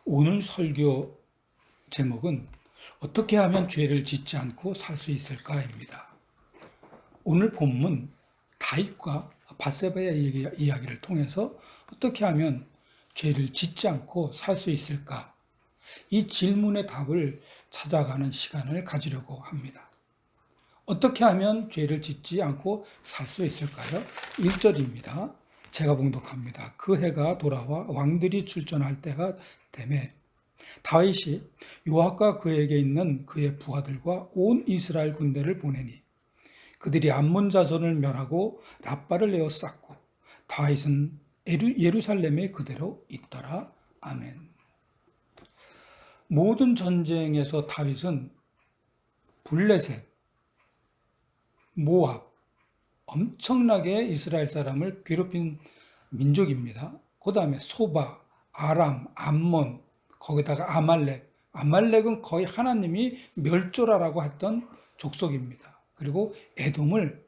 오늘 설교 제목은 어떻게 하면 죄를 짓지 않고 살 수 있을까입니다. 오늘 본문 다윗과 밧세바의 이야기를 통해서 어떻게 하면 죄를 짓지 않고 살 수 있을까? 이 질문의 답을 찾아가는 시간을 가지려고 합니다. 어떻게 하면 죄를 짓지 않고 살 수 있을까요? 1절입니다. 제가 봉독합니다. 그 해가 돌아와 왕들이 출전할 때가 되매 다윗이 요압과 그에게 있는 그의 부하들과 온 이스라엘 군대를 보내니 그들이 암몬 자손을 멸하고 랍바를 에워쌌고 다윗은 예루살렘에 그대로 있더라. 아멘. 모든 전쟁에서 다윗은 블레셋, 모압, 엄청나게 이스라엘 사람을 괴롭힌 민족입니다. 그 다음에 소바, 아람, 암몬, 거기다가 아말렉은 거의 하나님이 멸절하라고 했던 족속입니다. 그리고 에돔을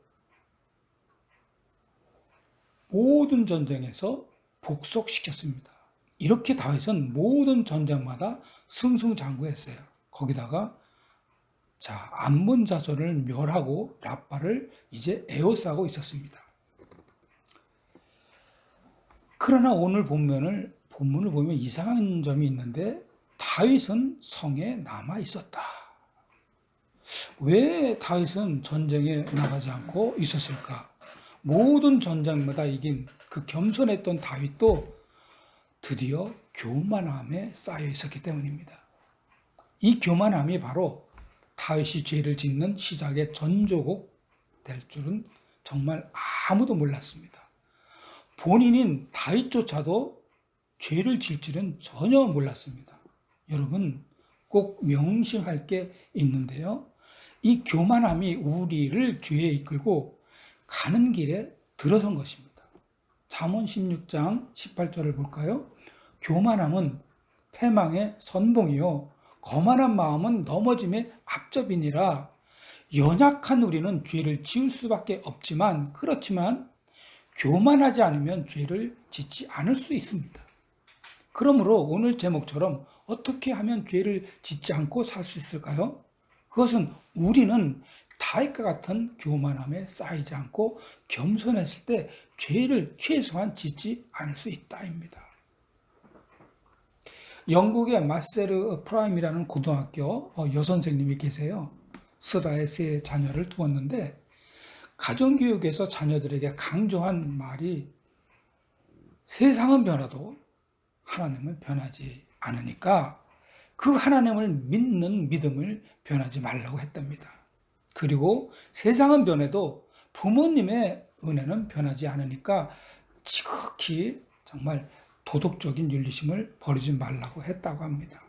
모든 전쟁에서 복속시켰습니다. 이렇게 다윗은 모든 전쟁마다 승승장구했어요. 거기다가 암몬 자손을 멸하고 랍바를 이제 에워싸고 있었습니다. 그러나 오늘 본문을 보면 이상한 점이 있는데 다윗은 성에 남아 있었다. 왜 다윗은 전쟁에 나가지 않고 있었을까? 모든 전쟁마다 이긴 그 겸손했던 다윗도 드디어 교만함에 쌓여 있었기 때문입니다. 이 교만함이 바로 다윗이 죄를 짓는 시작의 전조곡 될 줄은 정말 아무도 몰랐습니다. 본인인 다윗조차도 죄를 질 줄은 전혀 몰랐습니다. 여러분 꼭 명심할 게 있는데요. 이 교만함이 우리를 죄에 이끌고 가는 길에 들어선 것입니다. 잠언 16장 18절을 볼까요? 교만함은 패망의 선봉이요 거만한 마음은 넘어짐의 앞접이니라. 연약한 우리는 죄를 지을 수밖에 없지만 그렇지만 교만하지 않으면 죄를 짓지 않을 수 있습니다. 그러므로 오늘 제목처럼 어떻게 하면 죄를 짓지 않고 살 수 있을까요? 그것은 우리는 다윗과 같은 교만함에 쌓이지 않고 겸손했을 때 죄를 최소한 짓지 않을 수 있다입니다. 영국의 마세르 프라임이라는 고등학교 여선생님이 계세요. 스라의 세 자녀를 두었는데 가정교육에서 자녀들에게 강조한 말이 세상은 변화도 하나님은 변하지 않으니까 그 하나님을 믿는 믿음을 변하지 말라고 했답니다. 그리고 세상은 변해도 부모님의 은혜는 변하지 않으니까 지극히 정말 도덕적인 윤리심을 버리지 말라고 했다고 합니다.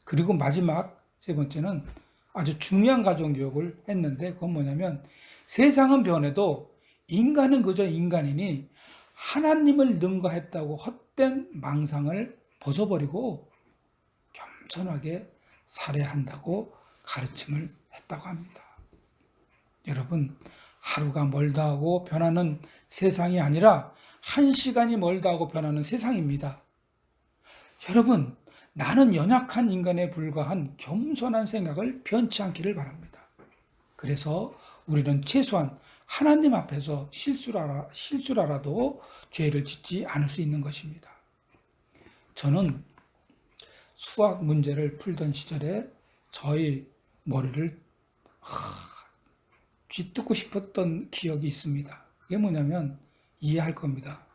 그리고 마지막 세 번째는 아주 중요한 가정교육을 했는데 그건 뭐냐면 세상은 변해도 인간은 그저 인간이니 하나님을 능가했다고 헛된 망상을 벗어버리고 겸손하게 살아야 한다고 가르침을 했다고 합니다. 여러분 하루가 멀다 하고 변하는 세상이 아니라 한 시간이 멀다 하고 변하는 세상입니다. 여러분 나는 연약한 인간에 불과한 겸손한 생각을 변치 않기를 바랍니다. 그래서 우리는 최소한 하나님 앞에서 실수라도 죄를 짓지 않을 수 있는 것입니다. 저는 수학 문제를 풀던 시절에 저희 머리를 쥐뜯고 싶었던 기억이 있습니다. 그게 뭐냐면 이해할 겁니다.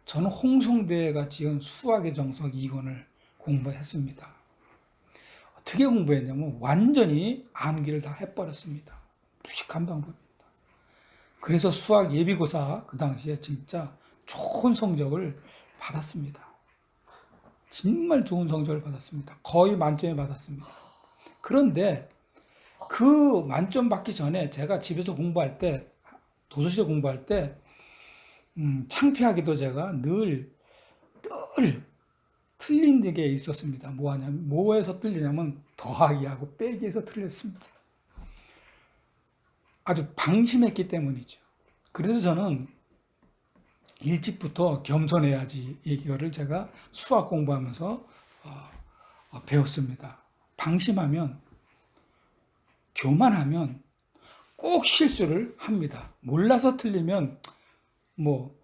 저는 홍성대가 지은 수학의 정석 2권을 공부했습니다. 어떻게 공부했냐면 완전히 암기를 다 해버렸습니다. 무식한 방법입니다. 그래서 수학 예비고사 그 당시에 진짜 좋은 성적을 받았습니다. 정말 좋은 성적을 받았습니다. 거의 만점에 받았습니다. 그런데 그 만점 받기 전에 제가 집에서 공부할 때, 도서실에 공부할 때 창피하게도 제가 늘 틀린 게 있었습니다. 뭐에서 틀리냐면 더하기하고 빼기에서 틀렸습니다. 아주 방심했기 때문이죠. 그래서 저는 일찍부터 겸손해야지 이거를 제가 수학 공부하면서 배웠습니다. 방심하면, 교만하면 꼭 실수를 합니다. 몰라서 틀리면 뭐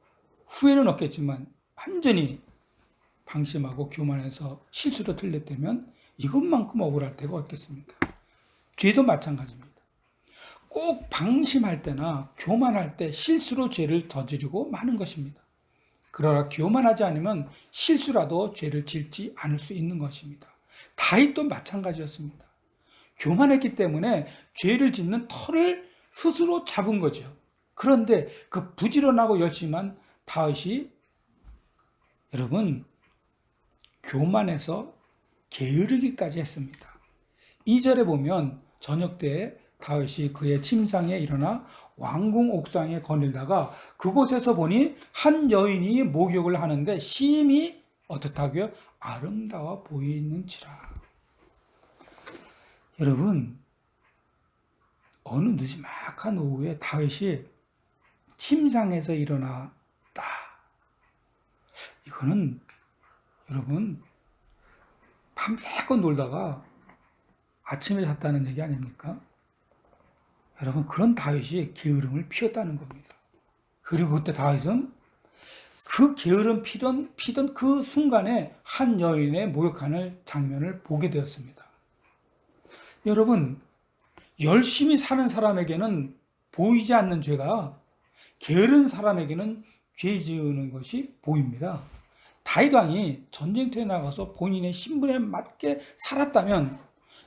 후회는 없겠지만 완전히 방심하고 교만해서 실수로 틀렸다면 이것만큼 억울할 때가 없겠습니까? 죄도 마찬가지입니다. 꼭 방심할 때나 교만할 때 실수로 죄를 저지르고 마는 것입니다. 그러나 교만하지 않으면 실수라도 죄를 짓지 않을 수 있는 것입니다. 다윗도 마찬가지였습니다. 교만했기 때문에 죄를 짓는 터를 스스로 잡은 거죠. 그런데 그 부지런하고 열심한 다윗이 여러분 교만해서 게으르기까지 했습니다. 2절에 보면 저녁 때에 다윗이 그의 침상에 일어나 왕궁 옥상에 거닐다가 그곳에서 보니 한 여인이 목욕을 하는데 심히 어떻다고요? 아름다워 보이는지라. 여러분 어느 늦지막한 오후에 다윗이 침상에서 일어났다. 이거는 여러분 밤새고 놀다가 아침에 잤다는 얘기 아닙니까? 여러분 그런 다윗이 게으름을 피웠다는 겁니다. 그리고 그때 다윗은 그 게으름 피던 그 순간에 한 여인의 목욕하는 장면을 보게 되었습니다. 여러분 열심히 사는 사람에게는 보이지 않는 죄가 게으른 사람에게는 죄 지으는 것이 보입니다. 다윗 왕이 전쟁터에 나가서 본인의 신분에 맞게 살았다면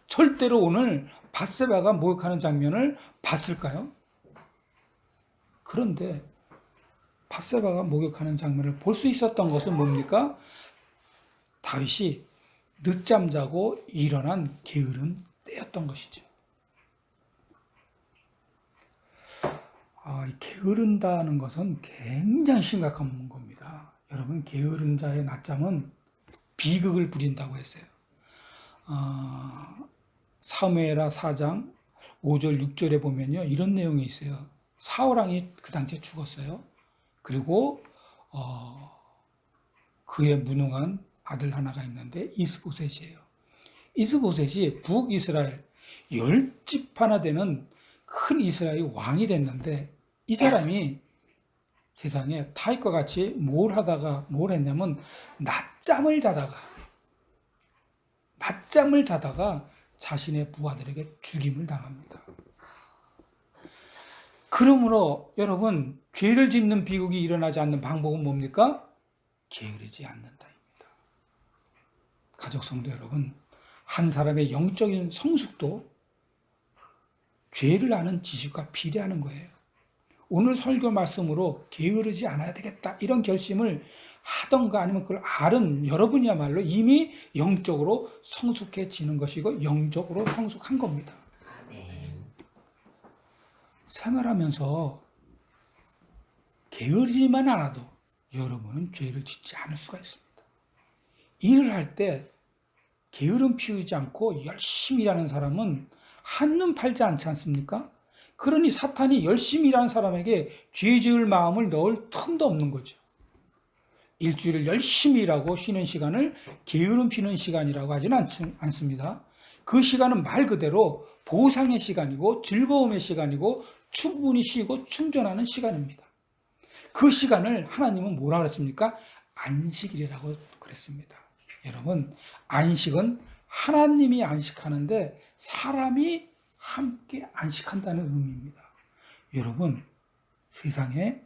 절대로 오늘 밧세바가 목욕하는 장면을 봤을까요? 그런데 밧세바가 목욕하는 장면을 볼 수 있었던 것은 뭡니까? 다윗이 늦잠 자고 일어난 게으른 때였던 것이죠. 게으른다는 것은 굉장히 심각한 겁니다. 여러분 게으른 자의 낮잠은 비극을 부린다고 했어요. 사무엘하 4장 5절 6절에 보면요 이런 내용이 있어요. 사울왕이 그 당시에 죽었어요. 그리고 그의 무능한 아들 하나가 있는데 이스보셋이에요. 이스보셋이 북이스라엘 10집 하나 되는 큰 이스라엘 왕이 됐는데 이 사람이 세상에 다윗과 같이 뭘 했냐면 낮잠을 자다가 자신의 부하들에게 죽임을 당합니다. 그러므로 여러분 죄를 짓는 비극이 일어나지 않는 방법은 뭡니까? 게으르지 않는다입니다. 가족 성도 여러분, 한 사람의 영적인 성숙도 죄를 아는 지식과 비례하는 거예요. 오늘 설교 말씀으로 게으르지 않아야 되겠다 이런 결심을 하던가 아니면 그걸 아는 여러분이야말로 이미 영적으로 성숙해지는 것이고 영적으로 성숙한 겁니다. 생활하면서 게으르지만 않아도 여러분은 죄를 짓지 않을 수가 있습니다. 일을 할 때 게으름 피우지 않고 열심히 일하는 사람은 한눈 팔지 않지 않습니까? 그러니 사탄이 열심히 일하는 사람에게 죄 지을 마음을 넣을 틈도 없는 거죠. 일주일을 열심히 일하고 쉬는 시간을 게으름 피는 시간이라고 하지는 않습니다. 그 시간은 말 그대로 보상의 시간이고 즐거움의 시간이고 충분히 쉬고 충전하는 시간입니다. 그 시간을 하나님은 뭐라 그랬습니까? 안식일이라고 그랬습니다. 여러분 안식은 하나님이 안식하는데 사람이 함께 안식한다는 의미입니다. 여러분 세상에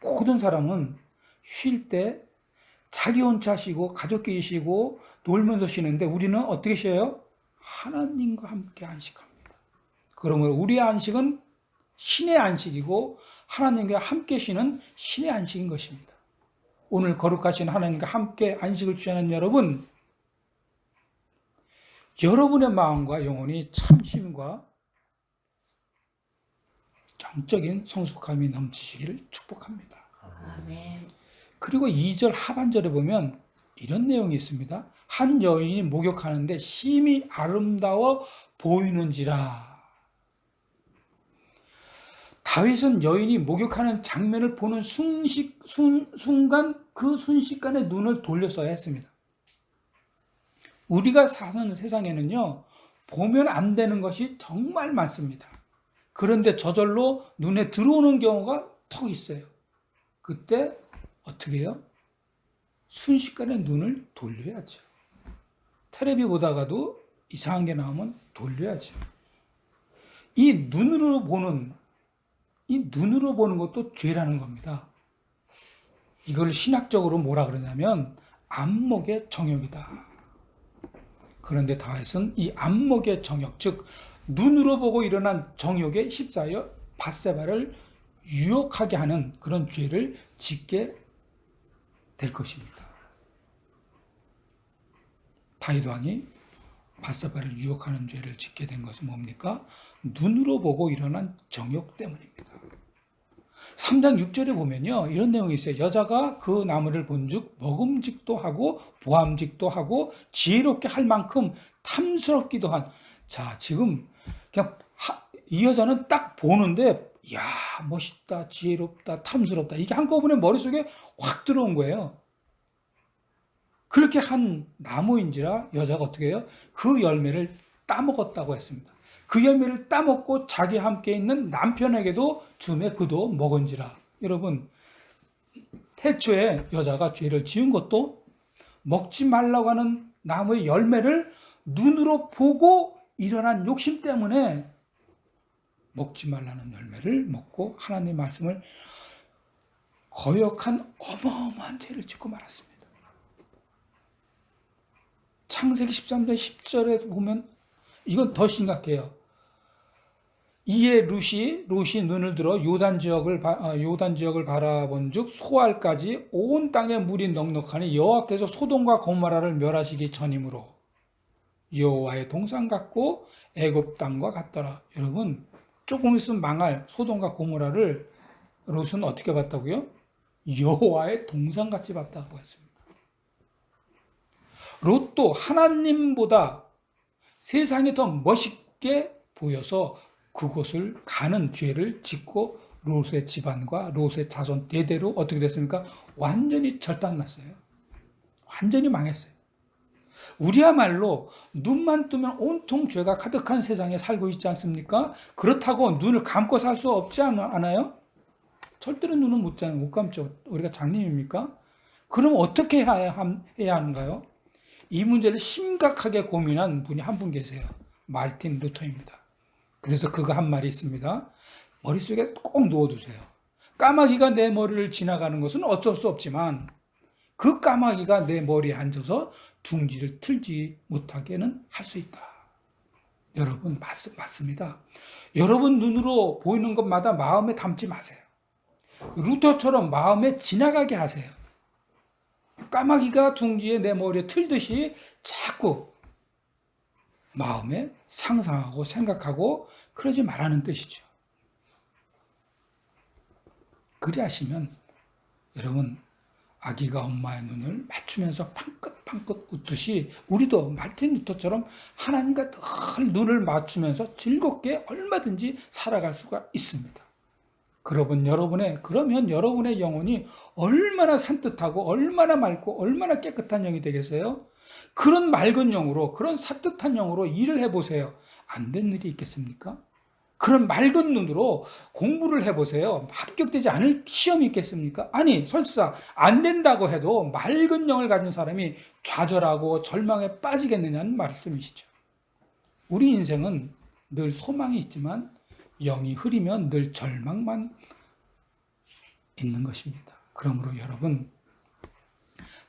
모든 사람은 쉴 때 자기 혼자 쉬고 가족끼리 쉬고 놀면서 쉬는데 우리는 어떻게 쉬어요? 하나님과 함께 안식합니다. 그러므로 우리의 안식은 신의 안식이고 하나님과 함께 쉬는 신의 안식인 것입니다. 오늘 거룩하신 하나님과 함께 안식을 취하는 여러분, 여러분의 마음과 영혼이 참심과 정적인 성숙함이 넘치시기를 축복합니다. 아멘. 그리고 2절 하반절에 보면 이런 내용이 있습니다. 한 여인이 목욕하는데 심히 아름다워 보이는지라. 다윗은 여인이 목욕하는 장면을 보는 순간 그 순식간에 눈을 돌렸어야 했습니다. 우리가 사는 세상에는요, 보면 안 되는 것이 정말 많습니다. 그런데 저절로 눈에 들어오는 경우가 턱 있어요. 그때 어떻게 해요? 순식간에 눈을 돌려야죠. 텔레비 보다가도 이상한 게 나오면 돌려야죠. 이 눈으로 보는 것도 죄라는 겁니다. 이걸 신학적으로 뭐라 그러냐면 안목의 정욕이다. 그런데 다윗은 이 안목의 정욕, 즉 눈으로 보고 일어난 정욕에 휩싸여 밧세바를 유혹하게 하는 그런 죄를 짓게 될 것입니다. 다윗 왕이 밧세바를 유혹하는 죄를 짓게 된 것은 뭡니까? 눈으로 보고 일어난 정욕 때문입니다. 3장 6절에 보면요, 이런 내용이 있어요. 여자가 그 나무를 본즉 먹음직도 하고 보암직도 하고 지혜롭게 할 만큼 탐스럽기도 한. 자, 지금 그냥 이 여자는 딱 보는데 야, 멋있다, 지혜롭다, 탐스럽다, 이게 한꺼번에 머릿속에 확 들어온 거예요. 그렇게 한 나무인지라 여자가 어떻게 해요? 그 열매를 따먹었다고 했습니다. 그 열매를 따먹고 자기와 함께 있는 남편에게도 주매 그도 먹은지라. 여러분, 태초에 여자가 죄를 지은 것도 먹지 말라고 하는 나무의 열매를 눈으로 보고 일어난 욕심 때문에 먹지 말라는 열매를 먹고 하나님의 말씀을 거역한 어마어마한 죄를 짓고 말았습니다. 창세기 13장 10절에 보면 이건 더 심각해요. 이에 룻이 눈을 들어 요단 지역을 바라본즉 소알까지 온 땅에 물이 넉넉하니 여호와께서 소돔과 고모라를 멸하시기 전이므로 여호와의 동산 같고 애굽 땅과 같더라. 여러분, 조금 있으면 망할 소돔과 고모라를 룻은 어떻게 봤다고요? 여호와의 동산같이 봤다고 했습니다. 롯도 하나님보다 세상이 더 멋있게 보여서 그곳을 가는 죄를 짓고 롯의 집안과 롯의 자손 대대로 어떻게 됐습니까? 완전히 절단났어요. 완전히 망했어요. 우리야말로 눈만 뜨면 온통 죄가 가득한 세상에 살고 있지 않습니까? 그렇다고 눈을 감고 살 수 없지 않아요? 절대로 눈은 못 감죠. 우리가 장님입니까? 그럼 어떻게 해야 하는가요? 이 문제를 심각하게 고민한 분이 한 분 계세요. 마르틴 루터입니다. 그래서 그가 한 말이 있습니다. 머릿속에 꼭 넣어두세요. 까마귀가 내 머리를 지나가는 것은 어쩔 수 없지만 그 까마귀가 내 머리에 앉아서 둥지를 틀지 못하게는 할 수 있다. 여러분, 맞습니다. 여러분 눈으로 보이는 것마다 마음에 담지 마세요. 루터처럼 마음에 지나가게 하세요. 까마귀가 둥지에 내 머리에 틀듯이 자꾸 마음에 상상하고 생각하고 그러지 말라는 뜻이죠. 그리하시면 여러분, 아기가 엄마의 눈을 맞추면서 팡긋팡긋 웃듯이 우리도 마르틴 루터처럼 하나님과 늘 눈을 맞추면서 즐겁게 얼마든지 살아갈 수가 있습니다. 그러면 여러분의 영혼이 얼마나 산뜻하고 얼마나 맑고 얼마나 깨끗한 영이 되겠어요? 그런 맑은 영으로, 그런 산뜻한 영으로 일을 해보세요. 안 된 일이 있겠습니까? 그런 맑은 눈으로 공부를 해보세요. 합격되지 않을 시험이 있겠습니까? 아니, 설사 안 된다고 해도 맑은 영을 가진 사람이 좌절하고 절망에 빠지겠느냐는 말씀이시죠. 우리 인생은 늘 소망이 있지만 영이 흐리면 늘 절망만 있는 것입니다. 그러므로 여러분,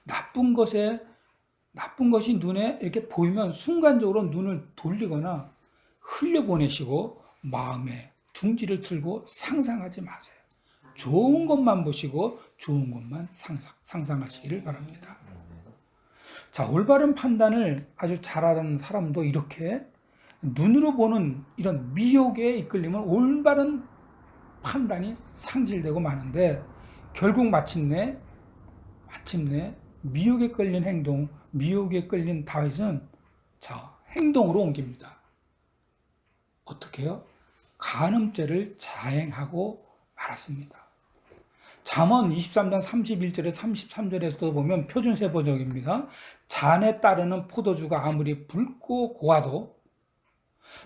나쁜 것이 눈에 이렇게 보이면 순간적으로 눈을 돌리거나 흘려보내시고 마음에 둥지를 틀고 상상하지 마세요. 좋은 것만 보시고 좋은 것만 상상하시기를 바랍니다. 자, 올바른 판단을 아주 잘하는 사람도 이렇게 눈으로 보는 이런 미혹에 이끌리면 올바른 판단이 상실되고 마는데 결국 마침내 미혹에 끌린 다윗은 행동으로 옮깁니다. 어떻게 해요? 간음죄를 자행하고 말았습니다. 잠언 23장 31절에 33절에서도 보면 표준세번역입니다. 잔에 따르는 포도주가 아무리 붉고 고와도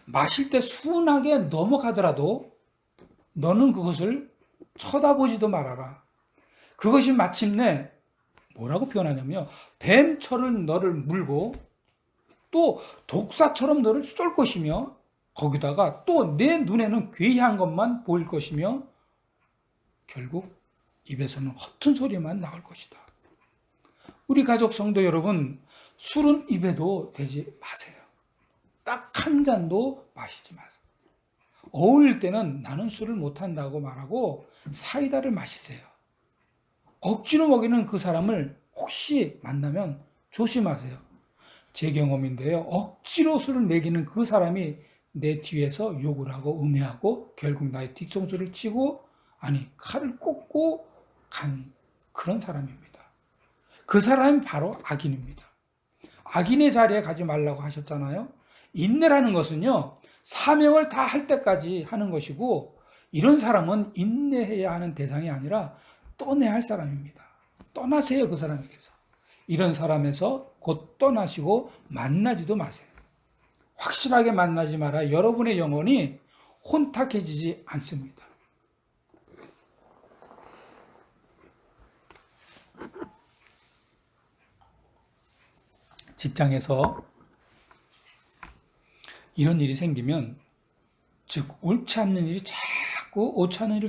마실 때 순하게 넘어가더라도 너는 그것을 쳐다보지도 말아라. 그것이 마침내 뭐라고 표현하냐면요, 뱀처럼 너를 물고 또 독사처럼 너를 쏠 것이며 거기다가 또 내 눈에는 괴이한 것만 보일 것이며 결국 입에서는 허튼 소리만 나올 것이다. 우리 가족 성도 여러분, 술은 입에도 대지 마세요. 딱 한 잔도 마시지 마세요. 어울릴 때는 나는 술을 못한다고 말하고 사이다를 마시세요. 억지로 먹이는 그 사람을 혹시 만나면 조심하세요. 제 경험인데요. 억지로 술을 먹이는 그 사람이 내 뒤에서 욕을 하고 음해하고 결국 나의 뒤통수를 치고 칼을 꽂고 간 그런 사람입니다. 그 사람이 바로 악인입니다. 악인의 자리에 가지 말라고 하셨잖아요. 인내라는 것은요, 사명을 다 할 때까지 하는 것이고, 이런 사람은 인내해야 하는 대상이 아니라 떠내야 할 사람입니다. 떠나세요, 그 사람에게서. 이런 사람에서 곧 떠나시고 만나지도 마세요. 확실하게 만나지 마라. 여러분의 영혼이 혼탁해지지 않습니다. 직장에서 이런 일이 생기면, 즉 옳지 않는 일을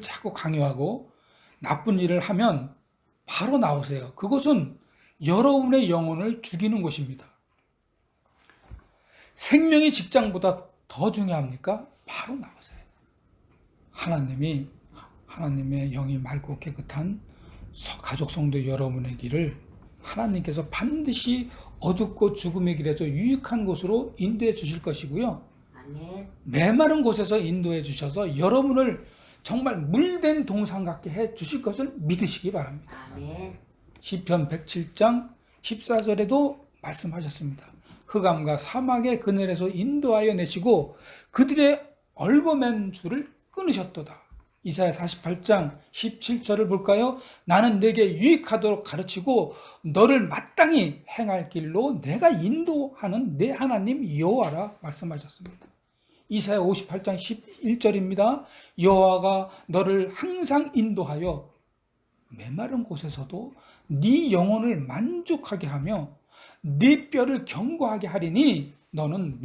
자꾸 강요하고 나쁜 일을 하면 바로 나오세요. 그것은 여러분의 영혼을 죽이는 것입니다. 생명이 직장보다 더 중요합니까? 바로 나오세요. 하나님의 영이 맑고 깨끗한 가족 성도 여러분의 길을 하나님께서 반드시 어둡고 죽음의 길에서 유익한 곳으로 인도해 주실 것이고요. 아멘. 메마른 곳에서 인도해 주셔서 여러분을 정말 물된 동상 같게 해 주실 것을 믿으시기 바랍니다. 아멘. 시편 107장 14절에도 말씀하셨습니다. 흑암과 사막의 그늘에서 인도하여 내시고 그들의 얽어맨 줄을 끊으셨도다. 이사야 48장 17절을 볼까요? 나는 내게 유익하도록 가르치고 너를 마땅히 행할 길로 내가 인도하는 내 하나님 여호와라 말씀하셨습니다. 이사야 58장 11절입니다. 여호와가 너를 항상 인도하여 메마른 곳에서도 네 영혼을 만족하게 하며 네 뼈를 견고하게 하리니 너는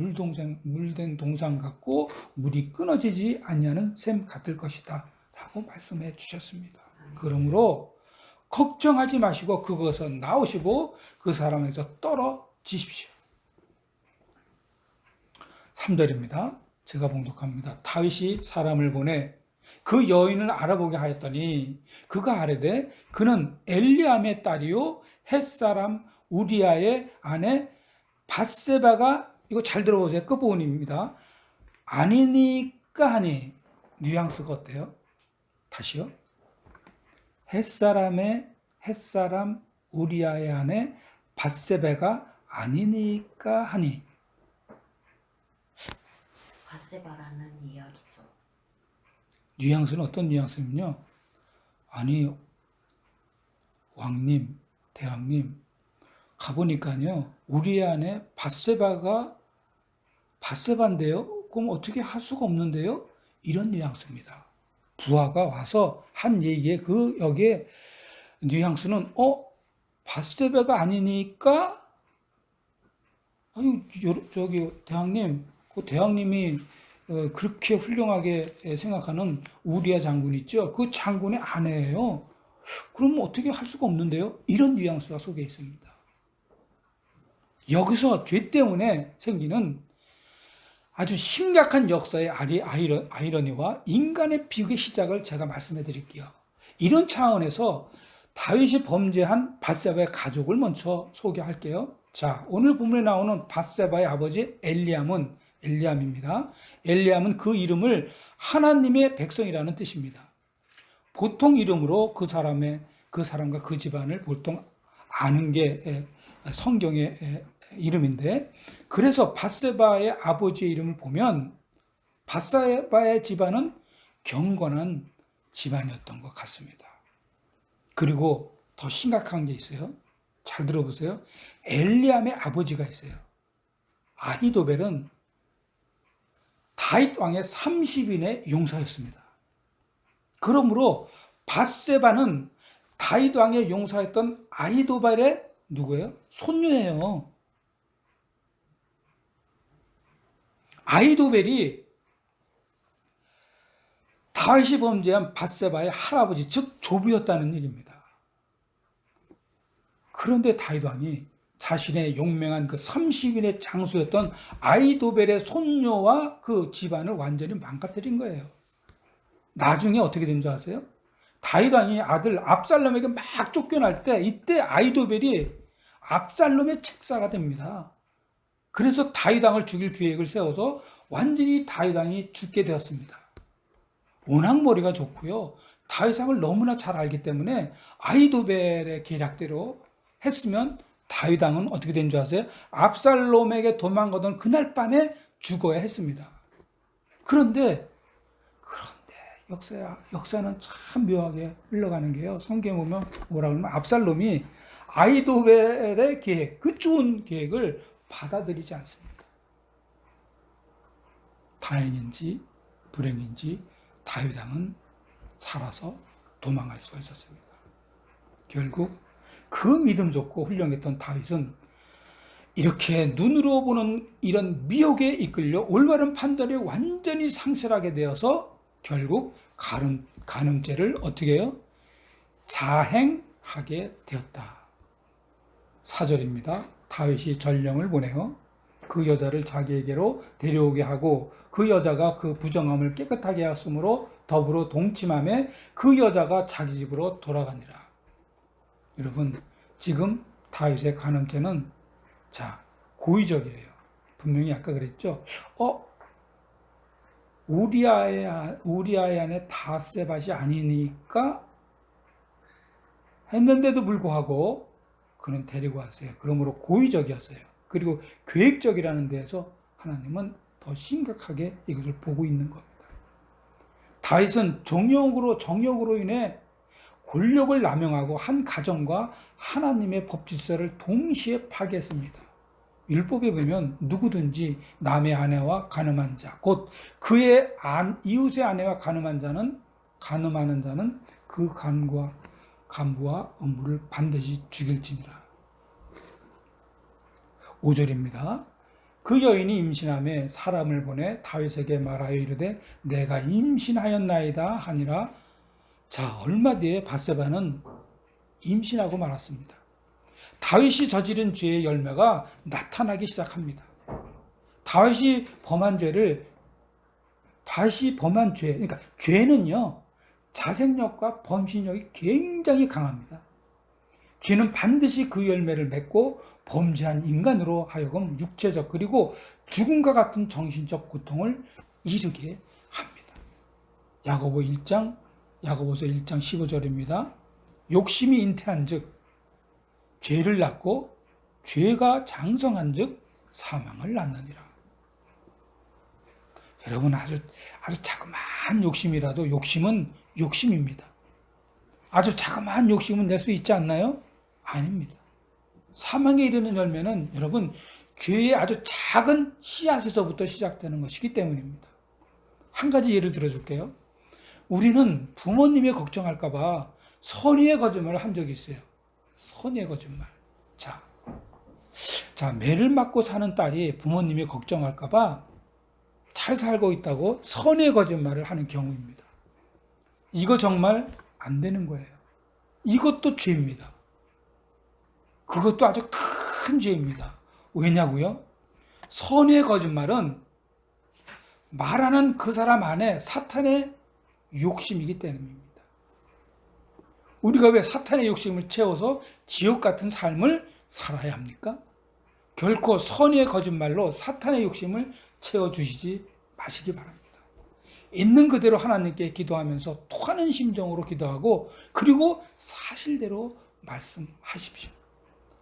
물된 동상 같고 물이 끊어지지 아니하는 샘 같을 것이다 라고 말씀해 주셨습니다. 그러므로 걱정하지 마시고 그것에서 나오시고 그 사람에서 떨어지십시오. 3절입니다. 제가 봉독합니다. 다윗이 사람을 보내 그 여인을 알아보게 하였더니 그가 아뢰되 그는 엘리암의 딸이요 햇사람 우리아의 아내 밧세바가, 이거 잘 들어보세요. 끝부분입니다. 아니니까 하니, 뉘앙스가 어때요? 다시요. 햇사람 우리아의 아내 밧세바가 아니니까 하니. 밧세바라는 이야기죠. 뉘앙스는 어떤 뉘앙스냐면요. 아니 왕님, 대왕님 가보니까요. 우리의 아내 밧세바인데요. 그럼 어떻게 할 수가 없는데요? 이런 뉘앙스입니다. 부하가 와서 한 얘기에 여기에 뉘앙스는 밧세바가 아니니까 저기 대왕님, 그 대왕님이 그렇게 훌륭하게 생각하는 우리아 장군 있죠. 그 장군의 아내예요. 그럼 어떻게 할 수가 없는데요? 이런 뉘앙스가 속에 있습니다. 여기서 죄 때문에 생기는 아주 심각한 역사의 아이러니와 인간의 비극의 시작을 제가 말씀해 드릴게요. 이런 차원에서 다윗이 범죄한 밧세바의 가족을 먼저 소개할게요. 자, 오늘 본문에 나오는 밧세바의 아버지 엘리암입니다. 엘리암은 그 이름을 하나님의 백성이라는 뜻입니다. 보통 이름으로 그 사람과 그 집안을 보통 아는 게 성경의 이름인데, 그래서 밧세바의 아버지의 이름을 보면 밧세바의 집안은 경건한 집안이었던 것 같습니다. 그리고 더 심각한 게 있어요. 잘 들어보세요. 엘리암의 아버지가 있어요. 아히도벨은 다윗 왕의 30인의 용사였습니다. 그러므로 밧세바는 다윗 왕의 용사였던 아히도벨의 누구예요? 손녀예요. 아히도벨이 다윗이 범죄한 밧세바의 할아버지, 즉 조부였다는 얘기입니다. 그런데 다윗 왕이 자신의 용맹한 그 30인의 장수였던 아히도벨의 손녀와 그 집안을 완전히 망가뜨린 거예요. 나중에 어떻게 된 줄 아세요? 다윗 왕이 아들 압살롬에게 막 쫓겨날 때 이때 아히도벨이 압살롬의 책사가 됩니다. 그래서 다윗 왕을 죽일 계획을 세워서 완전히 다윗 왕이 죽게 되었습니다. 워낙 머리가 좋고요. 다윗 왕을 너무나 잘 알기 때문에 아히도벨의 계략대로 했으면 다윗 왕은 어떻게 된 줄 아세요? 압살롬에게 도망가던 그날 밤에 죽어야 했습니다. 그런데 역사는 참 묘하게 흘러가는 게요. 성경에 보면 뭐라 그러면 압살롬이 아히도벨의 계획, 그 좋은 계획을 받아들이지 않습니다. 다행인지 불행인지 다윗 왕은 살아서 도망갈 수가 있었습니다. 결국 그 믿음 좋고 훌륭했던 다윗은 이렇게 눈으로 보는 이런 미혹에 이끌려 올바른 판단이 완전히 상실하게 되어서 결국 간음죄를 어떻게 해요? 자행하게 되었다. 4절입니다. 다윗이 전령을 보내어 그 여자를 자기에게로 데려오게 하고 그 여자가 그 부정함을 깨끗하게 하였으므로 더불어 동침함에 그 여자가 자기 집으로 돌아가니라. 여러분, 지금 다윗의 간음죄는 고의적이에요. 분명히 아까 그랬죠. 우리아의 아내 닷세밧이 아니니까 했는데도 불구하고 그는 데리고 왔어요. 그러므로 고의적이었어요. 그리고 계획적이라는 데에서 하나님은 더 심각하게 이것을 보고 있는 겁니다. 다윗은 정욕으로 인해 권력을 남용하고 한 가정과 하나님의 법 질서를 동시에 파괴했습니다. 율법에 보면 누구든지 남의 아내와 간음한 자, 곧 그의 이웃의 아내와 간음하는 자는 그 간부와 음부를 반드시 죽일지니라. 5절입니다. 그 여인이 임신함에 사람을 보내 다윗에게 말하여 이르되 내가 임신하였나이다 하니라. 얼마 뒤에 밧세바는 임신하고 말았습니다. 다윗이 저지른 죄의 열매가 나타나기 시작합니다. 다윗이 범한 죄, 그러니까 죄는요, 자생력과 범신력이 굉장히 강합니다. 죄는 반드시 그 열매를 맺고 범죄한 인간으로 하여금 육체적 그리고 죽음과 같은 정신적 고통을 이르게 합니다. 야고보서 1장 15절입니다. 욕심이 잉태한 즉 죄를 낳고 죄가 장성한 즉 사망을 낳느니라. 여러분, 아주 자그마한 욕심이라도 욕심은 욕심입니다. 아주 자그마한 욕심은 낼 수 있지 않나요? 아닙니다. 사망에 이르는 열매는 여러분 죄의 아주 작은 씨앗에서부터 시작되는 것이기 때문입니다. 한 가지 예를 들어줄게요. 우리는 부모님이 걱정할까 봐 선의의 거짓말을 한 적이 있어요. 선의의 거짓말. 매를 맞고 사는 딸이 부모님이 걱정할까 봐 잘 살고 있다고 선의의 거짓말을 하는 경우입니다. 이거 정말 안 되는 거예요. 이것도 죄입니다. 그것도 아주 큰 죄입니다. 왜냐고요? 선의의 거짓말은 말하는 그 사람 안에 사탄의 욕심이기 때문입니다. 우리가 왜 사탄의 욕심을 채워서 지옥 같은 삶을 살아야 합니까? 결코 선의의 거짓말로 사탄의 욕심을 채워주시지 마시기 바랍니다. 있는 그대로 하나님께 기도하면서 토하는 심정으로 기도하고 그리고 사실대로 말씀하십시오.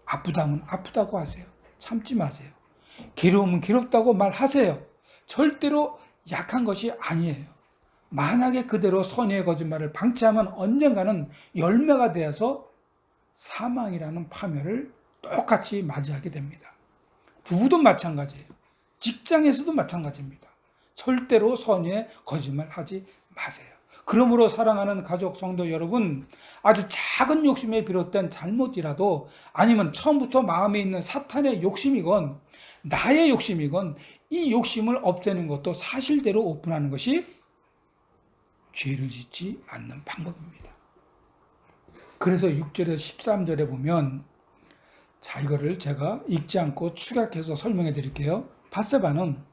아프다면 아프다고 하세요. 참지 마세요. 괴로우면 괴롭다고 말하세요. 절대로 약한 것이 아니에요. 만약에 그대로 선의의 거짓말을 방치하면 언젠가는 열매가 되어서 사망이라는 파멸을 똑같이 맞이하게 됩니다. 부부도 마찬가지예요. 직장에서도 마찬가지입니다. 절대로 선의의 거짓말 하지 마세요. 그러므로 사랑하는 가족 성도 여러분, 아주 작은 욕심에 비롯된 잘못이라도 아니면 처음부터 마음에 있는 사탄의 욕심이건 나의 욕심이건 이 욕심을 없애는 것도 사실대로 오픈하는 것이 죄를 짓지 않는 방법입니다. 그래서 6절에서 13절에 보면, 자, 이거를 제가 읽지 않고 축약해서 설명해 드릴게요. 밧세바는,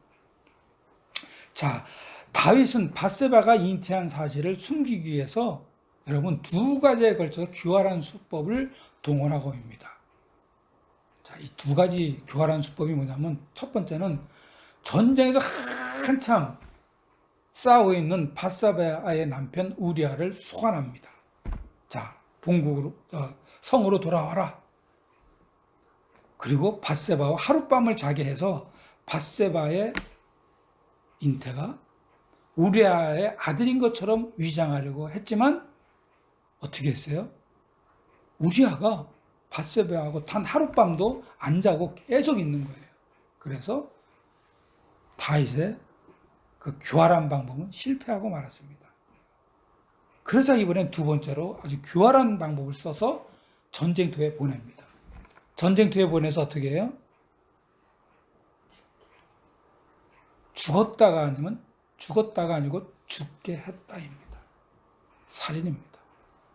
자, 다윗은 밧세바가 잉태한 사실을 숨기기 위해서 여러분 두 가지에 걸쳐서 교활한 수법을 동원하고 있습니다. 자, 이 두 가지 교활한 수법이 뭐냐면, 첫 번째는 전쟁에서 한참 싸우고 있는 밧세바의 남편 우리아를 소환합니다. 자, 본국으로 성으로 돌아와라. 그리고 밧세바와 하룻밤을 자게 해서 밧세바의 잉태가 우리아의 아들인 것처럼 위장하려고 했지만 어떻게 했어요? 우리아가 밧세바하고 단 하룻밤도 안 자고 계속 있는 거예요. 그래서 다윗의 그 교활한 방법은 실패하고 말았습니다. 그래서 이번엔 두 번째로 아주 교활한 방법을 써서 전쟁터에 보냅니다. 전쟁터에 보내서 어떻게 해요? 죽었다가 아니고 죽게 했다입니다. 살인입니다.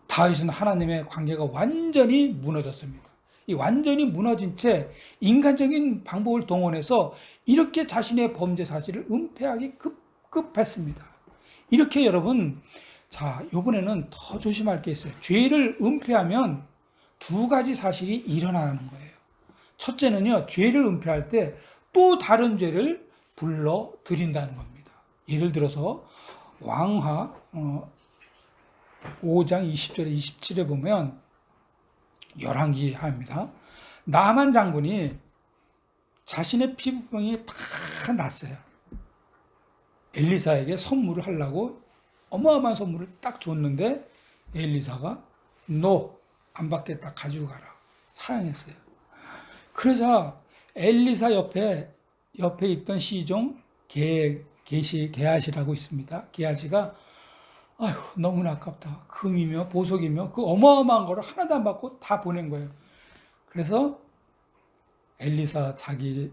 다윗은 하나님의 관계가 완전히 무너졌습니다. 이 완전히 무너진 채 인간적인 방법을 동원해서 이렇게 자신의 범죄 사실을 은폐하기 급급했습니다. 이렇게 여러분, 자, 이번에는 더 조심할 게 있어요. 죄를 은폐하면 두 가지 사실이 일어나는 거예요. 첫째는요, 죄를 은폐할 때 또 다른 죄를 불러 드린다는 겁니다. 예를 들어서 왕하 5장 20절에 27에 보면 열왕기 하입니다. 나만 장군이 자신의 피부병이 다 났어요. 엘리사에게 선물을 하려고 어마어마한 선물을 딱 줬는데 엘리사가 너 안 받겠다, 가지고 가라, 사양했어요. 그래서 엘리사 옆에 있던 게하시라고 있습니다. 게하시가 아휴, 너무나 아깝다. 금이며 보석이며 그 어마어마한 거를 하나도 안 받고 다 보낸 거예요. 그래서 엘리사 자기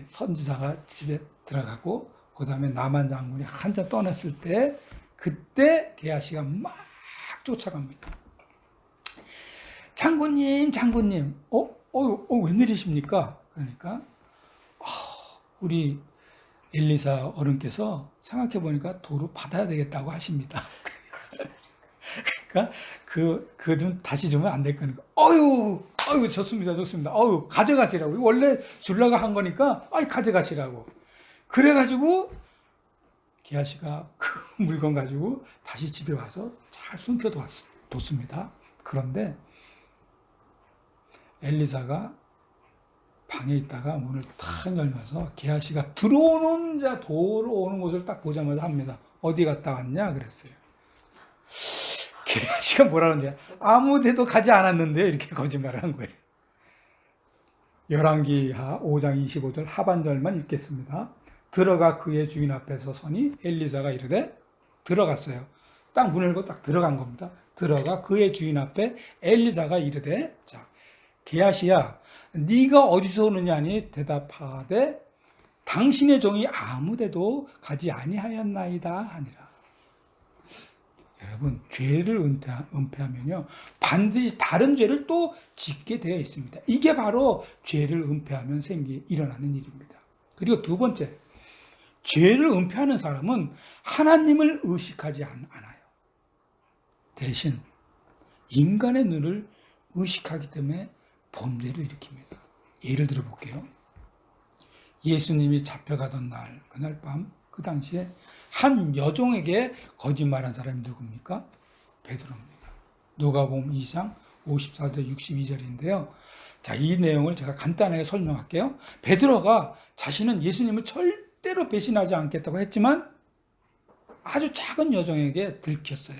선지자가 집에 들어가고 그 다음에 나만 장군이 한참 떠났을 때 그때 게하시가 막 쫓아갑니다. 장군님, 웬일이십니까? 그러니까 우리 엘리사 어른께서 생각해 보니까 도로 받아야 되겠다고 하십니다. 그러니까 그 좀 다시 주면 안 될 거니까. 어유, 좋습니다. 가져가시라고. 원래 줄라고 한 거니까, 가져가시라고. 그래가지고 게하시가 그 물건 가지고 다시 집에 와서 잘 숨겨뒀습니다. 그런데 엘리사가 방에 있다가 문을 탁 열면서 게하시가 들어오는 곳을 딱 보자마자 합니다. 어디 갔다 왔냐? 그랬어요. 게하시가 뭐라는데 아무 데도 가지 않았는데 이렇게 거짓말을 한 거예요. 열왕기하 5장 25절 하반절만 읽겠습니다. 들어가 그의 주인 앞에서 서니 엘리사가 이르되 들어갔어요. 딱 문을 열고 딱 들어간 겁니다. 들어가 그의 주인 앞에 엘리사가 이르되, 자, 게하시야, 네가 어디서 오느냐니 대답하되 당신의 종이 아무데도 가지 아니하였나이다 하니라. 여러분, 죄를 은폐하면요 반드시 다른 죄를 또 짓게 되어 있습니다. 이게 바로 죄를 은폐하면 일어나는 일입니다. 그리고 두 번째, 죄를 은폐하는 사람은 하나님을 의식하지 않아요. 대신 인간의 눈을 의식하기 때문에 범죄를 일으킵니다. 예를 들어 볼게요. 예수님이 잡혀가던 날, 그날 밤, 그 당시에 한 여종에게 거짓말한 사람이 누굽니까? 베드로입니다. 누가복음 2장 54절 62절인데요. 자, 이 내용을 제가 간단하게 설명할게요. 베드로가 자신은 예수님을 절대로 배신하지 않겠다고 했지만 아주 작은 여종에게 들켰어요.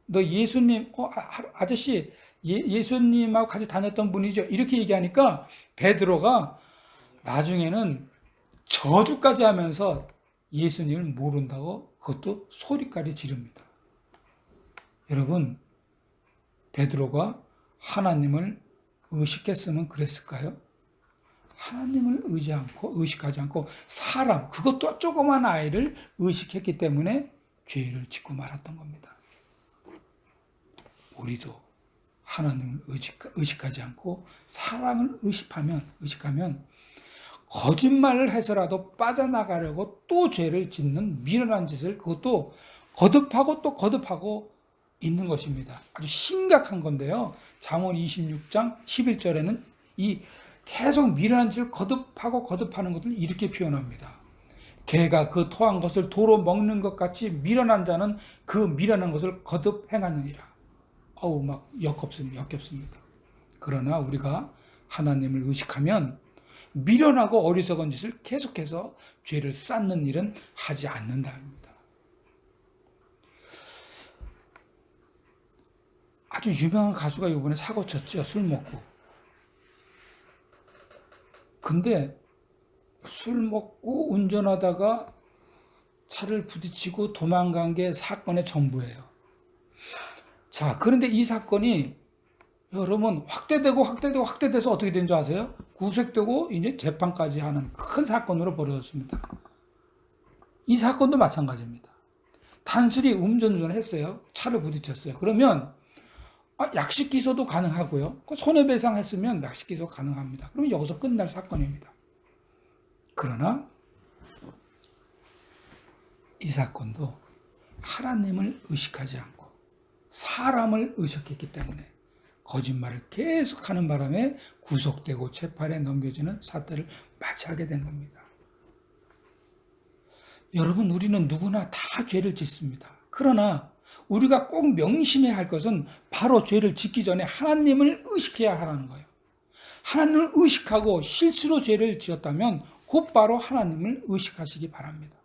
너 예수님, 아저씨, 예수님하고 같이 다녔던 분이죠. 이렇게 얘기하니까 베드로가 나중에는 저주까지 하면서 예수님을 모른다고 그것도 소리까지 지릅니다. 여러분, 베드로가 하나님을 의식했으면 그랬을까요? 하나님을 의식하지 않고 사람, 그것도 조그만 아이를 의식했기 때문에 죄를 짓고 말았던 겁니다. 우리도 하나님을 의식하지 않고 사람을 의식하면 거짓말을 해서라도 빠져나가려고 또 죄를 짓는 미련한 짓을 그것도 거듭하고 또 거듭하고 있는 것입니다. 아주 심각한 건데요. 잠언 26장 11절에는 이 계속 미련한 짓을 거듭하고 거듭하는 것을 이렇게 표현합니다. 개가 그 토한 것을 도로 먹는 것 같이 미련한 자는 그 미련한 것을 거듭 행하느니라. 막 역겹습니다. 그러나 우리가 하나님을 의식하면 미련하고 어리석은 짓을 계속해서 죄를 쌓는 일은 하지 않는다입니다. 아주 유명한 가수가 이번에 사고 쳤죠. 술 먹고. 근데 술 먹고 운전하다가 차를 부딪히고 도망간 게 사건의 전부예요. 자, 그런데 이 사건이 여러분 확대돼서 어떻게 된 줄 아세요? 구속되고 이제 재판까지 하는 큰 사건으로 벌어졌습니다. 이 사건도 마찬가지입니다. 단순히 음주운전을 했어요. 차를 부딪혔어요. 그러면 약식 기소도 가능하고요. 손해배상했으면 약식 기소 가능합니다. 그러면 여기서 끝날 사건입니다. 그러나 이 사건도 하나님을 의식하지 않고 사람을 의식했기 때문에 거짓말을 계속하는 바람에 구속되고 재판에 넘겨지는 사태를 맞이하게 된 겁니다. 여러분, 우리는 누구나 다 죄를 짓습니다. 그러나 우리가 꼭 명심해야 할 것은 바로 죄를 짓기 전에 하나님을 의식해야 하라는 거예요. 하나님을 의식하고 실수로 죄를 지었다면 곧바로 하나님을 의식하시기 바랍니다.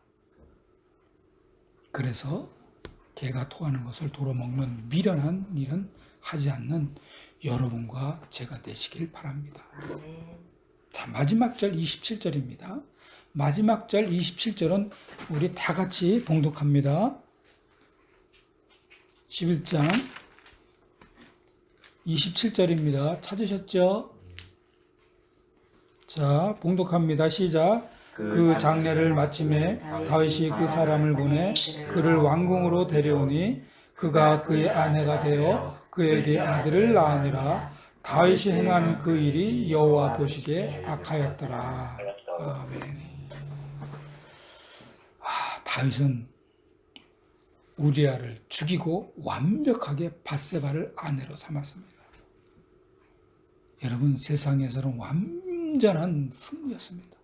그래서 개가 토하는 것을 도로 먹는 미련한 일은 하지 않는 여러분과 제가 되시길 바랍니다. 자, 마지막 절 27절입니다. 마지막 절 27절은 우리 다 같이 봉독합니다. 11장 27절입니다. 찾으셨죠? 자, 봉독합니다. 시작. 그 장례를 마침에 다윗이 그 사람을 보내 그를 왕궁으로 데려오니 그가 그의 아내가 되어 그에게 아들을 낳으니라. 다윗이 행한 그 일이 여호와 보시기에 악하였더라. 아멘. 다윗은 우리아를 죽이고 완벽하게 밧세바를 아내로 삼았습니다. 여러분, 세상에서는 완전한 승리였습니다.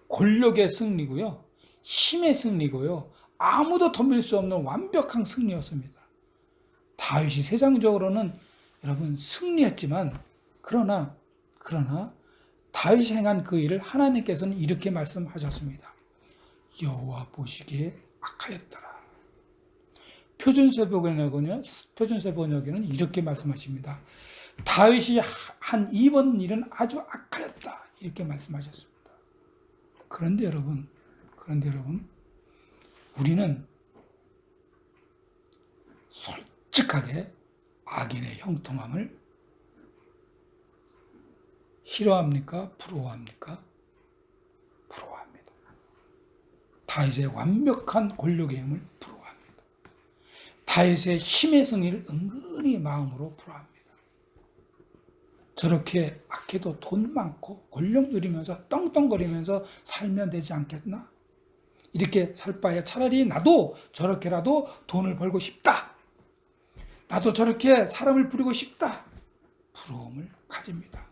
권력의 승리고요, 힘의 승리고요, 아무도 덤빌 수 없는 완벽한 승리였습니다. 다윗이 세상적으로는 여러분 승리했지만 그러나 다윗이 행한 그 일을 하나님께서는 이렇게 말씀하셨습니다. 여호와 보시기에 악하였더라. 표준세 번역에는 이렇게 말씀하십니다. 다윗이 한 이번 일은 아주 악하였다. 이렇게 말씀하셨습니다. 그런데 여러분, 우리는 솔직하게 악인의 형통함을 싫어합니까? 부러워합니까? 부러워합니다. 다윗의 완벽한 권력의 힘을 부러워합니다. 다윗의 힘의 승리를 은근히 마음으로 부러워합니다. 저렇게 악해도 돈 많고 권력 누리면서 떵떵거리면서 살면 되지 않겠나? 이렇게 살 바에 차라리 나도 저렇게라도 돈을 벌고 싶다. 나도 저렇게 사람을 부리고 싶다. 부러움을 가집니다.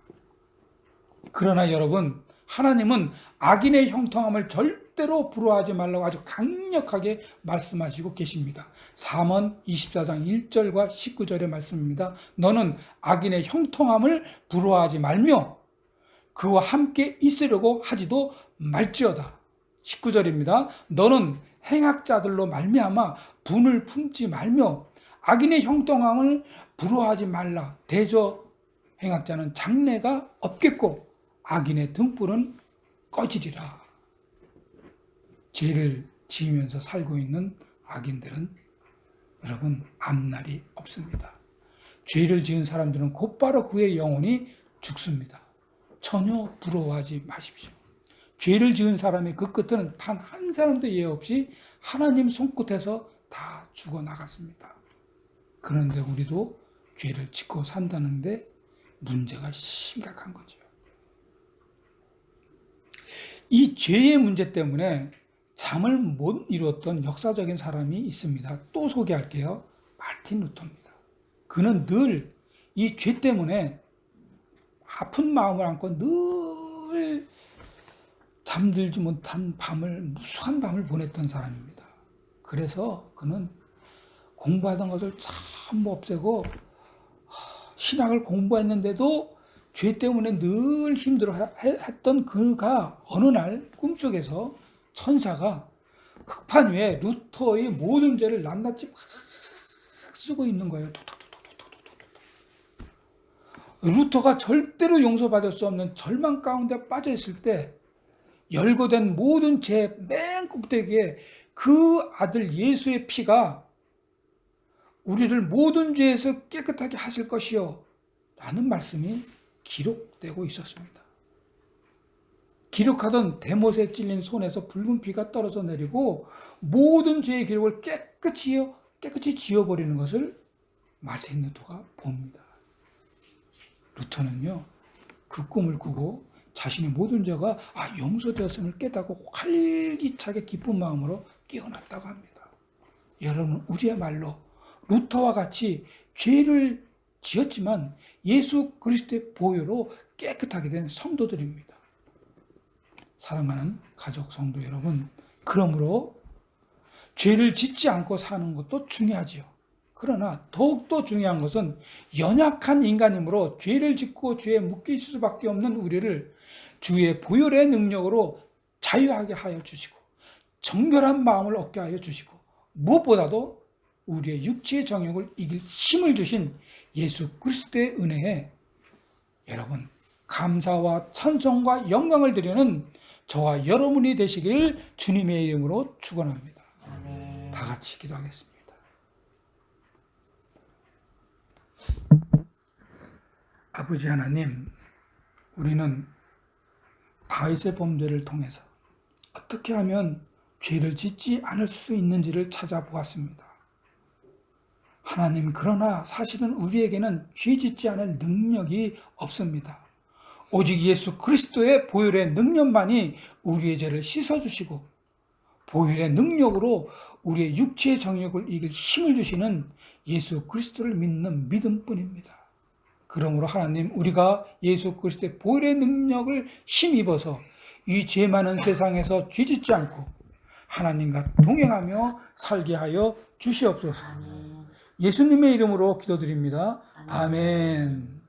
그러나 여러분, 하나님은 악인의 형통함을 절대로 부러워하지 말라고 아주 강력하게 말씀하시고 계십니다. 잠언 24장 1절과 19절의 말씀입니다. 너는 악인의 형통함을 부러워하지 말며 그와 함께 있으려고 하지도 말지어다. 19절입니다. 너는 행악자들로 말미암아 분을 품지 말며 악인의 형통함을 부러워하지 말라. 대저 행악자는 장래가 없겠고 악인의 등불은 꺼지리라. 죄를 지으면서 살고 있는 악인들은 여러분 앞날이 없습니다. 죄를 지은 사람들은 곧바로 그의 영혼이 죽습니다. 전혀 부러워하지 마십시오. 죄를 지은 사람의 그 끝은 단 한 사람도 예외 없이 하나님 손끝에서 다 죽어나갔습니다. 그런데 우리도 죄를 짓고 산다는데 문제가 심각한 거죠. 이 죄의 문제 때문에 잠을 못 이뤘던 역사적인 사람이 있습니다. 또 소개할게요. 마틴 루터입니다. 그는 늘 이 죄 때문에 아픈 마음을 안고 늘 잠들지 못한 밤을, 무수한 밤을 보냈던 사람입니다. 그래서 그는 공부하던 것을 전부 없애고 신학을 공부했는데도 죄 때문에 늘 힘들어했던 그가 어느 날 꿈속에서 천사가 흑판 위에 루터의 모든 죄를 낱낱이 막 쓰고 있는 거예요. 루터가 절대로 용서받을 수 없는 절망 가운데 빠져 있을 때 열거된 모든 죄 맨 꼭대기에 그 아들 예수의 피가 우리를 모든 죄에서 깨끗하게 하실 것이요 라는 말씀이 기록되고 있었습니다. 기록하던 데못에 찔린 손에서 붉은 피가 떨어져 내리고 모든 죄의 기록을 깨끗이 지워버리는 것을 마틴 루터가 봅니다. 루터는요, 그 꿈을 꾸고 자신의 모든 죄가 용서되었음을 깨닫고 활기차게 기쁜 마음으로 깨어났다고 합니다. 여러분, 우리야말로 루터와 같이 죄를 지었지만 예수 그리스도의 보혈로 깨끗하게 된 성도들입니다. 사랑하는 가족 성도 여러분, 그러므로 죄를 짓지 않고 사는 것도 중요하지요. 그러나 더욱더 중요한 것은 연약한 인간이므로 죄를 짓고 죄에 묶일 수밖에 없는 우리를 주의 보혈의 능력으로 자유하게 하여 주시고 정결한 마음을 얻게 하여 주시고 무엇보다도 우리의 육체의 정욕을 이길 힘을 주신 예수 그리스도의 은혜에 여러분 감사와 찬송과 영광을 드리는 저와 여러분이 되시길 주님의 이름으로 축원합니다. 아멘. 다 같이 기도하겠습니다. 아버지 하나님, 우리는 다윗의 범죄를 통해서 어떻게 하면 죄를 짓지 않을 수 있는지를 찾아보았습니다. 하나님, 그러나 사실은 우리에게는 죄 짓지 않을 능력이 없습니다. 오직 예수 그리스도의 보혈의 능력만이 우리의 죄를 씻어주시고 보혈의 능력으로 우리의 육체의 정욕을 이길 힘을 주시는 예수 그리스도를 믿는 믿음뿐입니다. 그러므로 하나님, 우리가 예수 그리스도의 보혈의 능력을 힘입어서 이 죄 많은 세상에서 죄 짓지 않고 하나님과 동행하며 살게 하여 주시옵소서. 아멘. 예수님의 이름으로 기도드립니다. 아멘. 아멘.